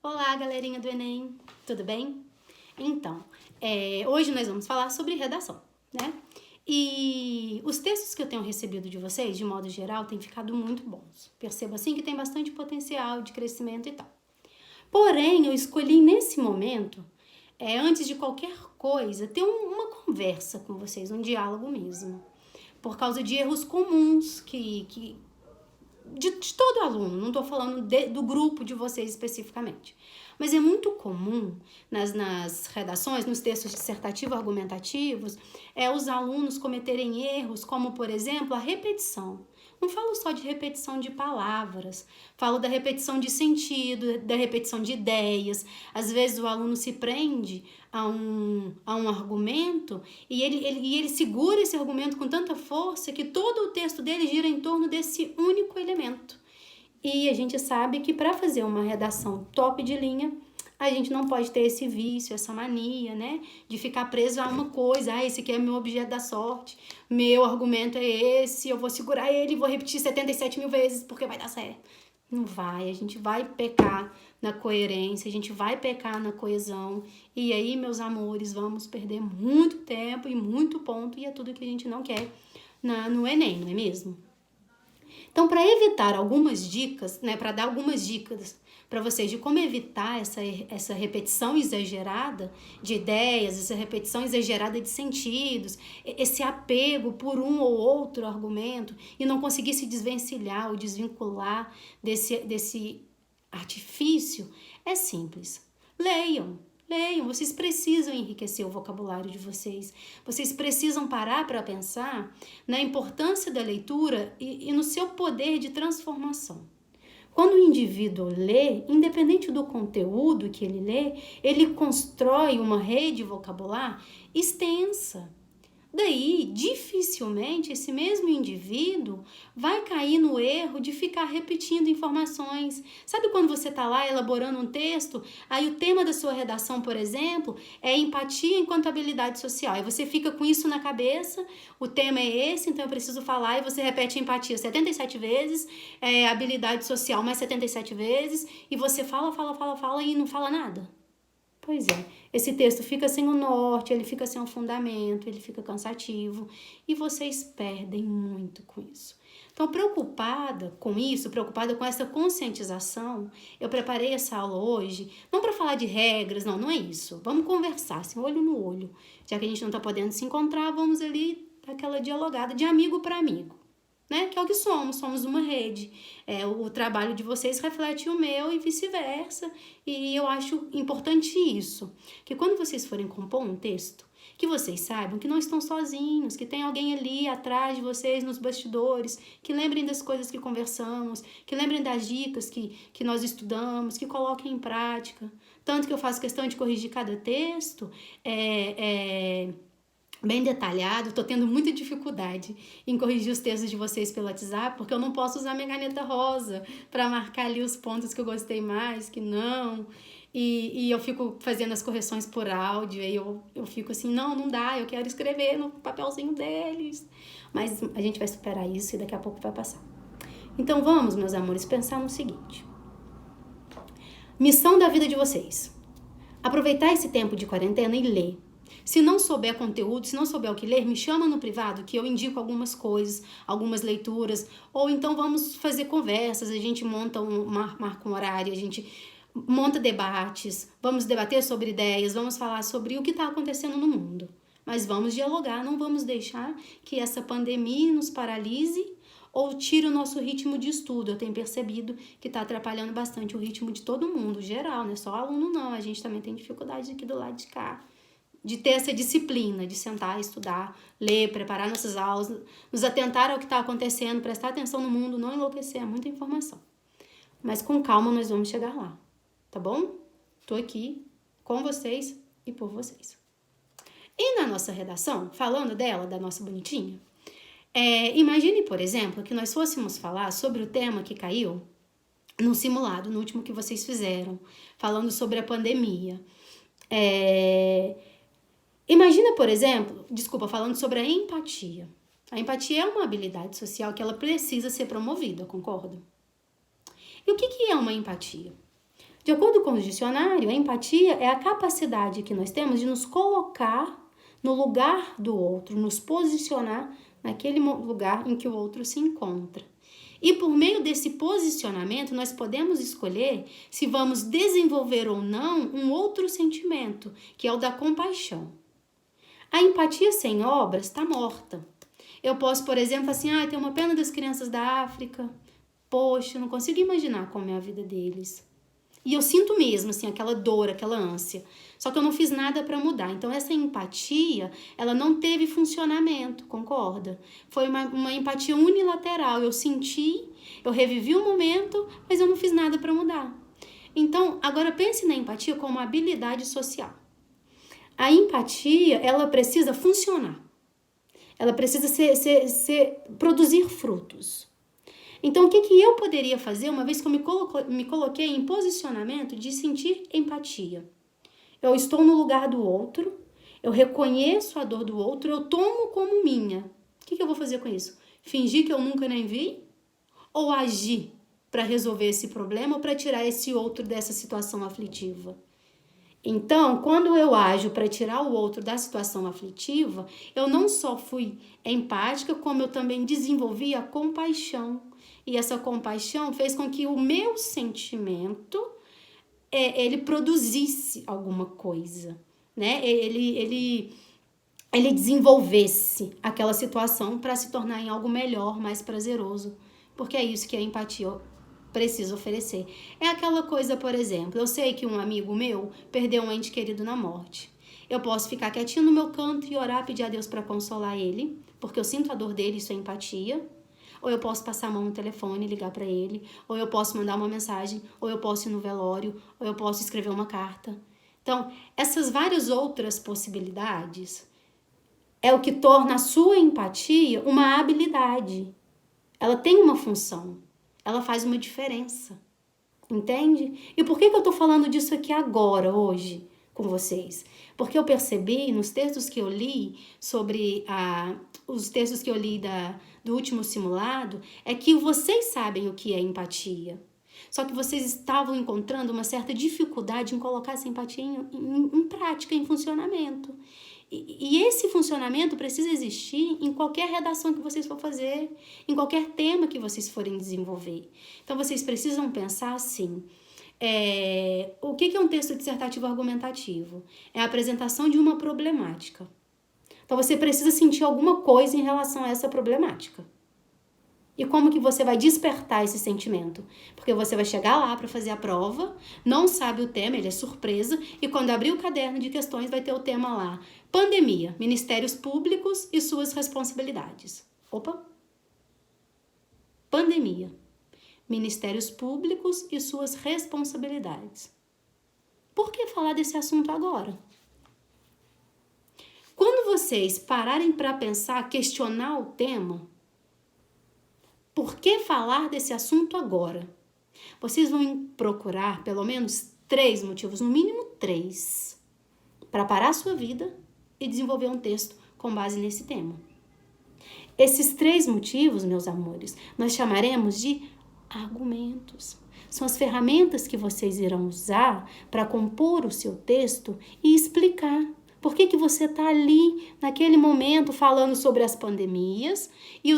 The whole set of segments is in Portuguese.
Olá, galerinha do Enem, tudo bem? Então, hoje nós vamos falar sobre redação, né? E os textos que eu tenho recebido de vocês, de modo geral, têm ficado muito bons. Percebo assim que tem bastante potencial de crescimento e tal. Porém, eu escolhi nesse momento, antes de qualquer coisa, ter uma conversa com vocês, um diálogo mesmo. Por causa de erros comuns de todo aluno, não estou falando do grupo de vocês especificamente. Mas é muito comum nas redações, nos textos dissertativos argumentativos, os alunos cometerem erros como, por exemplo, a repetição. Não falo só de repetição de palavras, falo da repetição de sentido, da repetição de ideias. Às vezes o aluno se prende a um argumento e ele segura esse argumento com tanta força que todo o texto dele gira em torno desse único elemento. E a gente sabe que para fazer uma redação top de linha, a gente não pode ter esse vício, essa mania, né? De ficar preso a uma coisa. Esse aqui é meu objeto da sorte. Meu argumento é esse. Eu vou segurar ele e vou repetir 77 mil vezes porque vai dar certo. Não vai. A gente vai pecar na coerência. A gente vai pecar na coesão. E aí, meus amores, vamos perder muito tempo e muito ponto. E é tudo que a gente não quer no Enem, não é mesmo? Então, para evitar algumas dicas, né, para dar algumas dicas para vocês de como evitar essa repetição exagerada de ideias, essa repetição exagerada de sentidos, esse apego por um ou outro argumento e não conseguir se desvencilhar ou desvincular desse artifício, é simples. Leiam, vocês precisam enriquecer o vocabulário de vocês. Vocês precisam parar para pensar na importância da leitura e no seu poder de transformação. Quando o indivíduo lê, independente do conteúdo que ele lê, ele constrói uma rede vocabular extensa. Daí, dificilmente, esse mesmo indivíduo vai cair no erro de ficar repetindo informações. Sabe quando você está lá elaborando um texto, aí o tema da sua redação, por exemplo, é empatia enquanto habilidade social. E você fica com isso na cabeça, o tema é esse, então eu preciso falar, e você repete empatia 77 vezes, habilidade social mais 77 vezes, e você fala e não fala nada. Pois é, esse texto fica sem o norte, ele fica sem o fundamento, ele fica cansativo e vocês perdem muito com isso. Então, preocupada com isso, preocupada com essa conscientização, eu preparei essa aula hoje, não para falar de regras, não é isso. Vamos conversar, assim, olho no olho. Já que a gente não está podendo se encontrar, vamos ali dar aquela dialogada de amigo para amigo. Né? Que é o que somos uma rede. O trabalho de vocês reflete o meu e vice-versa. E eu acho importante isso, que quando vocês forem compor um texto, que vocês saibam que não estão sozinhos, que tem alguém ali atrás de vocês nos bastidores, que lembrem das coisas que conversamos, que lembrem das dicas que nós estudamos, que coloquem em prática. Tanto que eu faço questão de corrigir cada texto, bem detalhado. Estou tendo muita dificuldade em corrigir os textos de vocês pelo WhatsApp, porque eu não posso usar minha caneta rosa para marcar ali os pontos que eu gostei mais, que não. E eu fico fazendo as correções por áudio, aí eu fico assim, não dá, eu quero escrever no papelzinho deles. Mas a gente vai superar isso e daqui a pouco vai passar. Então vamos, meus amores, pensar no seguinte. Missão da vida de vocês. Aproveitar esse tempo de quarentena e ler. Se não souber conteúdo, se não souber o que ler, me chama no privado que eu indico algumas coisas, algumas leituras, ou então vamos fazer conversas, a gente marca um horário, a gente monta debates, vamos debater sobre ideias, vamos falar sobre o que está acontecendo no mundo. Mas vamos dialogar, não vamos deixar que essa pandemia nos paralise ou tire o nosso ritmo de estudo. Eu tenho percebido que está atrapalhando bastante o ritmo de todo mundo, geral, não é só aluno não, a gente também tem dificuldade aqui do lado de cá. De ter essa disciplina, de sentar, estudar, ler, preparar nossas aulas, nos atentar ao que está acontecendo, prestar atenção no mundo, não enlouquecer, é muita informação. Mas com calma nós vamos chegar lá, tá bom? Tô aqui com vocês e por vocês. E na nossa redação, falando dela, da nossa bonitinha, imagine, por exemplo, que nós fôssemos falar sobre o tema que caiu no simulado, no último que vocês fizeram, falando sobre a pandemia. Imagina, por exemplo, falando sobre a empatia. A empatia é uma habilidade social que ela precisa ser promovida, concordo? E o que é uma empatia? De acordo com o dicionário, a empatia é a capacidade que nós temos de nos colocar no lugar do outro, nos posicionar naquele lugar em que o outro se encontra. E por meio desse posicionamento, nós podemos escolher se vamos desenvolver ou não um outro sentimento, que é o da compaixão. A empatia sem obras está morta. Eu posso, por exemplo, assim, tenho uma pena das crianças da África. Poxa, eu não consigo imaginar como é a vida deles. E eu sinto mesmo, assim, aquela dor, aquela ânsia. Só que eu não fiz nada para mudar. Então, essa empatia, ela não teve funcionamento, concorda? Foi uma empatia unilateral. Eu senti, eu revivi o momento, mas eu não fiz nada para mudar. Então, agora pense na empatia como uma habilidade social. A empatia, ela precisa funcionar. Ela precisa produzir frutos. Então, o que eu poderia fazer uma vez que eu me coloquei em posicionamento de sentir empatia? Eu estou no lugar do outro, eu reconheço a dor do outro, eu tomo como minha. O que eu vou fazer com isso? Fingir que eu nunca nem vi? Ou agir para resolver esse problema ou para tirar esse outro dessa situação aflitiva? Então, quando eu ajo para tirar o outro da situação aflitiva, eu não só fui empática, como eu também desenvolvi a compaixão. E essa compaixão fez com que o meu sentimento, ele produzisse alguma coisa, né? Ele desenvolvesse aquela situação para se tornar em algo melhor, mais prazeroso. Porque é isso que a empatia precisa oferecer. É aquela coisa, por exemplo, eu sei que um amigo meu perdeu um ente querido na morte. Eu posso ficar quietinho no meu canto e orar, pedir a Deus para consolar ele, porque eu sinto a dor dele, isso é empatia. Ou eu posso passar a mão no telefone, ligar para ele, ou eu posso mandar uma mensagem, ou eu posso ir no velório, ou eu posso escrever uma carta. Então, essas várias outras possibilidades é o que torna a sua empatia uma habilidade. Ela tem uma função. Ela faz uma diferença, entende? E por que eu tô falando disso aqui agora, hoje, com vocês? Porque eu percebi nos textos que eu li os textos que eu li do último simulado, é que vocês sabem o que é empatia. Só que vocês estavam encontrando uma certa dificuldade em colocar essa empatia em prática, em funcionamento. E esse funcionamento precisa existir em qualquer redação que vocês for fazer, em qualquer tema que vocês forem desenvolver. Então, vocês precisam pensar assim, o que é um texto dissertativo argumentativo? É a apresentação de uma problemática. Então, você precisa sentir alguma coisa em relação a essa problemática. E como que você vai despertar esse sentimento? Porque você vai chegar lá para fazer a prova, não sabe o tema, ele é surpresa, e quando abrir o caderno de questões vai ter o tema lá, pandemia, ministérios públicos e suas responsabilidades. Opa! Pandemia, ministérios públicos e suas responsabilidades. Por que falar desse assunto agora? Quando vocês pararem para pensar, questionar o tema, por que falar desse assunto agora? Vocês vão procurar pelo menos 3 motivos, no mínimo 3, para parar a sua vida e desenvolver um texto com base nesse tema. Esses 3 motivos, meus amores, nós chamaremos de argumentos. São as ferramentas que vocês irão usar para compor o seu texto e explicar. Por que você está ali, naquele momento, falando sobre as pandemias, e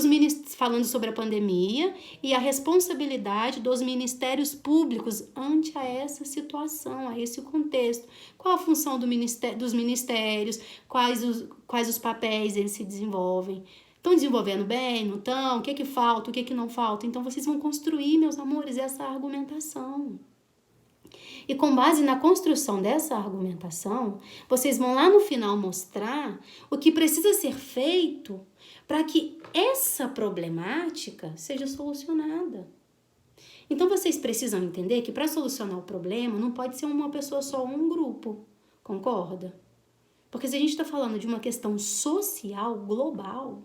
falando sobre a pandemia e a responsabilidade dos ministérios públicos ante a essa situação, a esse contexto? Qual a função dos ministérios? Quais os papéis eles se desenvolvem? Estão desenvolvendo bem? Não estão? O que falta? O que não falta? Então, vocês vão construir, meus amores, essa argumentação. E com base na construção dessa argumentação, vocês vão lá no final mostrar o que precisa ser feito para que essa problemática seja solucionada. Então, vocês precisam entender que para solucionar o problema não pode ser uma pessoa só ou um grupo, concorda? Porque se a gente está falando de uma questão social global,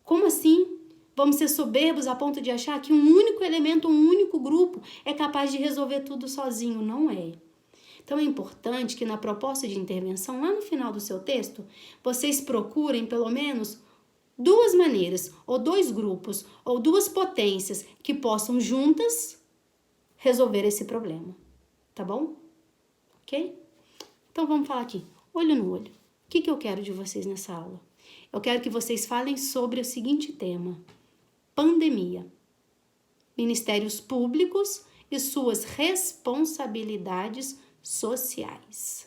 como assim? Vamos ser soberbos a ponto de achar que um único elemento, um único grupo é capaz de resolver tudo sozinho. Não é. Então, é importante que na proposta de intervenção, lá no final do seu texto, vocês procurem pelo menos 2 maneiras, ou 2 grupos, ou 2 potências que possam juntas resolver esse problema. Tá bom? Ok? Então vamos falar aqui, olho no olho. O que eu quero de vocês nessa aula? Eu quero que vocês falem sobre o seguinte tema: pandemia. Ministérios públicos e suas responsabilidades sociais.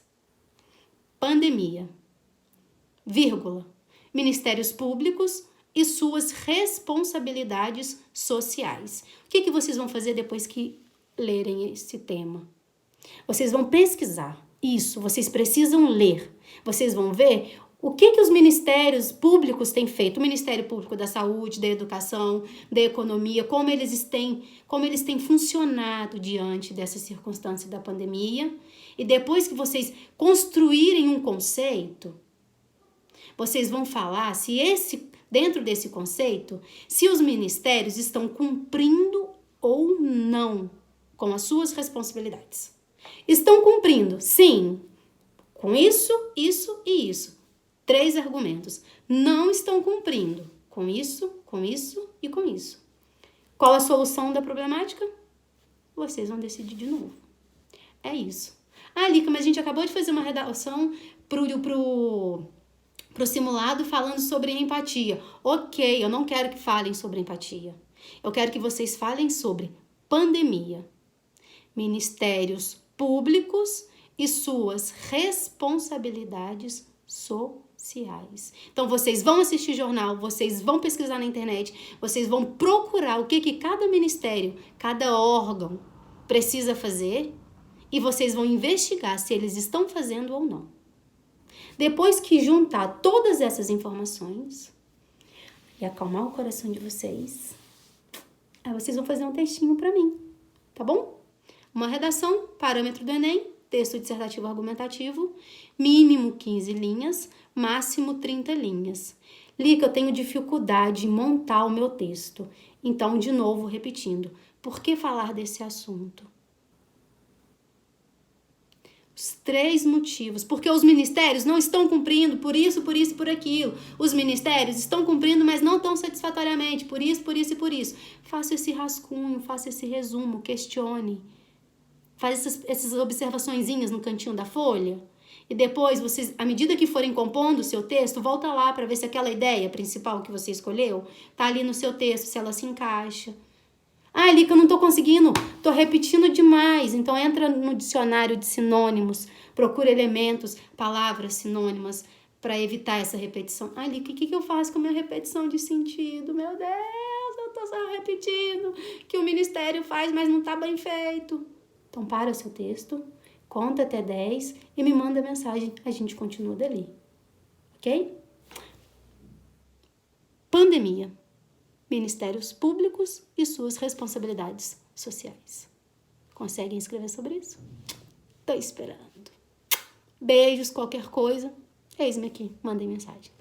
Pandemia, vírgula, Ministérios públicos e suas responsabilidades sociais. O que vocês vão fazer depois que lerem esse tema? Vocês vão pesquisar isso, vocês precisam ler. Vocês vão ver o que os ministérios públicos têm feito, o Ministério Público da Saúde, da Educação, da Economia, como eles têm funcionado diante dessa circunstância da pandemia. E depois que vocês construírem um conceito, vocês vão falar dentro desse conceito, se os ministérios estão cumprindo ou não com as suas responsabilidades. Estão cumprindo, sim, com isso, isso e isso. 3 argumentos. Não estão cumprindo com isso e com isso. Qual a solução da problemática? Vocês vão decidir de novo. É isso. Lica, mas a gente acabou de fazer uma redação pro simulado falando sobre empatia. Ok, eu não quero que falem sobre empatia. Eu quero que vocês falem sobre pandemia, ministérios públicos e suas responsabilidades sociais. Então, vocês vão assistir jornal, vocês vão pesquisar na internet, vocês vão procurar o que cada ministério, cada órgão precisa fazer e vocês vão investigar se eles estão fazendo ou não. Depois que juntar todas essas informações e acalmar o coração de vocês, aí vocês vão fazer um textinho para mim, tá bom? Uma redação, parâmetro do Enem, texto dissertativo argumentativo, mínimo 15 linhas, máximo 30 linhas. Lica, eu tenho dificuldade em montar o meu texto. Então, de novo, repetindo, por que falar desse assunto? Os 3 motivos. Porque os ministérios não estão cumprindo por isso, por aquilo. Os ministérios estão cumprindo, mas não tão satisfatoriamente, por isso e por isso. Faça esse rascunho, faça esse resumo, questione. Faz essas observaçõezinhas no cantinho da folha. E depois, vocês, à medida que forem compondo o seu texto, volta lá para ver se aquela ideia principal que você escolheu tá ali no seu texto, se ela se encaixa. Lica, eu não tô conseguindo, tô repetindo demais. Então, entra no dicionário de sinônimos, procura elementos, palavras sinônimas para evitar essa repetição. Lica, o que eu faço com a minha repetição de sentido? Meu Deus, eu tô só repetindo que o ministério faz, mas não tá bem feito. Então, para o seu texto, conta até 10 e me manda mensagem. A gente continua dali. Ok? Pandemia. Ministérios públicos e suas responsabilidades sociais. Conseguem escrever sobre isso? Tô esperando. Beijos, qualquer coisa. Eis-me aqui. Mandem mensagem.